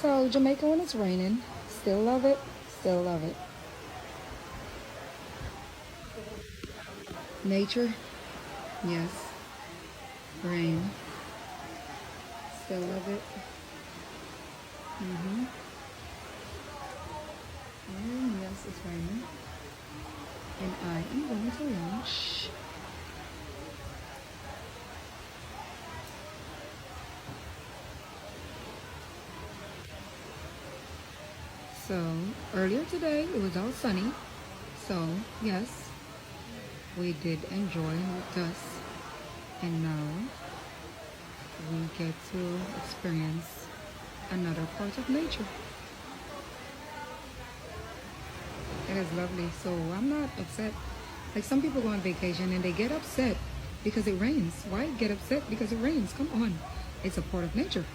So Jamaica when it's raining, still love it, still love it. Nature, yes. Rain, still love it. Mm-hmm. Yes, it's raining. And I am going to lunch. So earlier today it was all sunny. So yes, we did enjoy this. And now we get to experience another part of nature. It is lovely. So I'm not upset. Like some people go on vacation and they get upset because it rains. Why get upset because it rains? Come on. It's a part of nature.